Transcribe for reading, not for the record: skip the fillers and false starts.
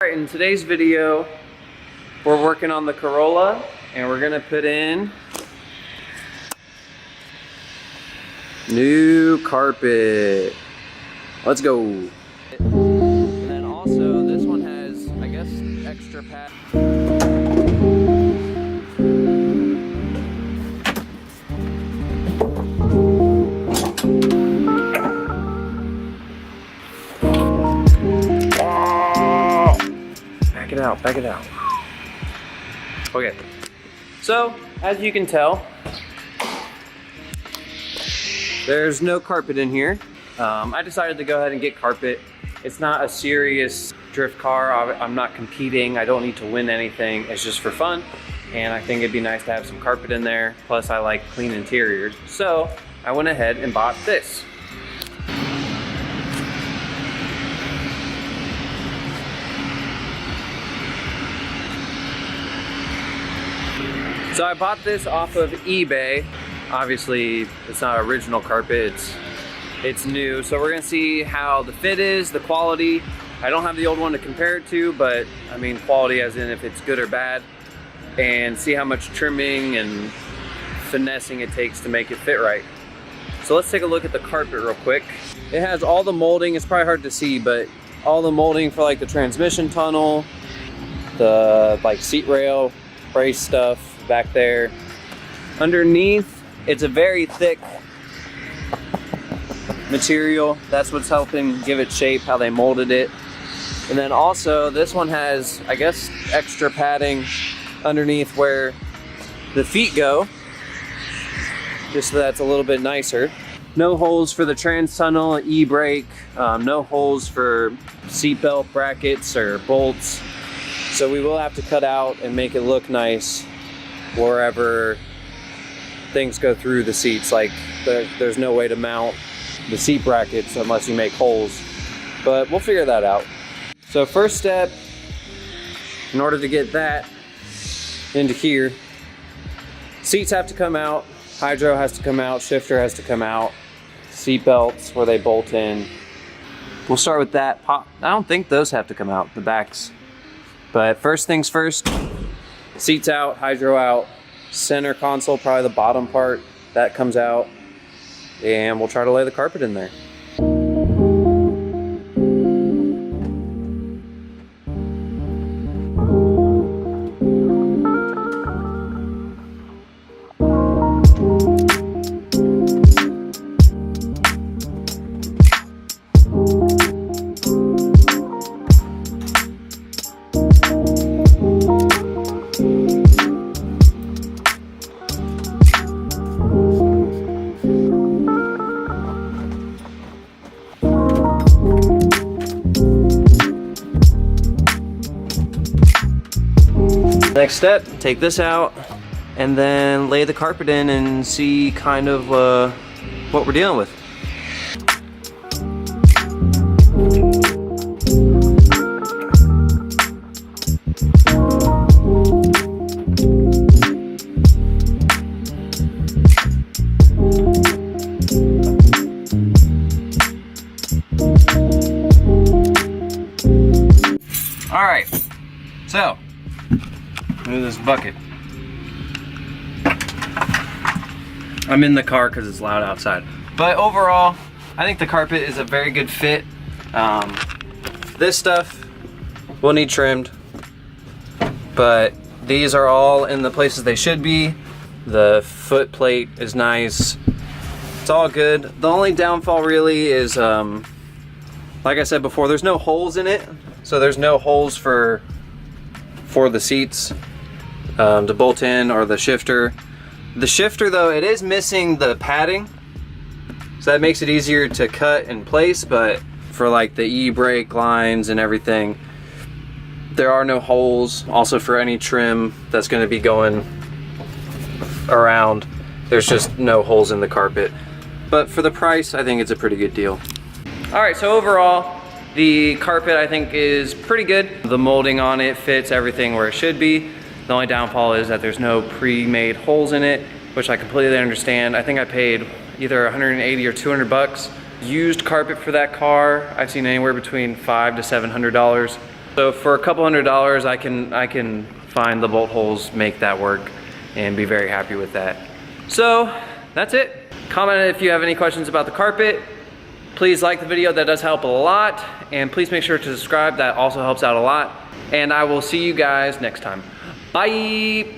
Alright, in today's video, we're working on the Corolla and we're gonna put in new carpet. Let's go. And then also, this one has, I guess, extra pad. Back it out. Okay, so as you can tell, there's no carpet in here. I decided to go ahead and get carpet. It's not a serious drift car. I'm not competing. I don't need to win anything. It's just for fun. And I think it'd be nice to have some carpet in there. Plus I like clean interiors. So I went ahead and bought this. So I bought this off of eBay. Obviously, it's not original carpet, it's new. So we're gonna see how the fit is, the quality. I don't have the old one to compare it to, but I mean quality as in if it's good or bad, and see how much trimming and finessing it takes to make it fit right. So let's take a look at the carpet real quick. It has all the molding, it's probably hard to see, but all the molding for like the transmission tunnel, the like seat rail, brace stuff, back there. Underneath, it's a very thick material. That's what's helping give it shape, how they molded it. And then also, this one has, I guess, extra padding underneath where the feet go, just so that's a little bit nicer. No holes for the trans tunnel, e-brake, no holes for seatbelt brackets or bolts. So we will have to cut out and make it look nice wherever things go through the seats. Like there's no way to mount the seat brackets unless you make holes, but we'll figure that out. So first step, in order to get that into here, seats have to come out, hydro has to come out, shifter has to come out, seat belts where they bolt in. We'll start with that. I don't think those have to come out, the backs. But first things first, seats out, hydro out, center console, probably the bottom part, that comes out, and we'll try to lay the carpet in there. Next step, take this out and then lay the carpet in and see kind of what we're dealing with. All right, so look at this bucket. I'm in the car because it's loud outside. But overall, I think the carpet is a very good fit. This stuff will need trimmed, but these are all in the places they should be. The foot plate is nice. It's all good. The only downfall really is, like I said before, there's no holes in it. So there's no holes for the seats to bolt in, or the shifter. The shifter though, it is missing the padding, so that makes it easier to cut in place, but for like the e-brake lines and everything, there are no holes. Also for any trim that's going to be going around, there's just no holes in the carpet. But for the price, I think it's a pretty good deal. Alright, so overall, the carpet I think is pretty good. The molding on it fits everything where it should be. The only downfall is that there's no pre-made holes in it, which I completely understand. I think I paid either 180 or 200 bucks. Used carpet for that car, I've seen anywhere between $500 to $700. So for a couple $100, I can find the bolt holes, make that work, and be very happy with that. So that's it. Comment if you have any questions about the carpet. Please like the video, that does help a lot. And please make sure to subscribe, that also helps out a lot. And I will see you guys next time. Bye.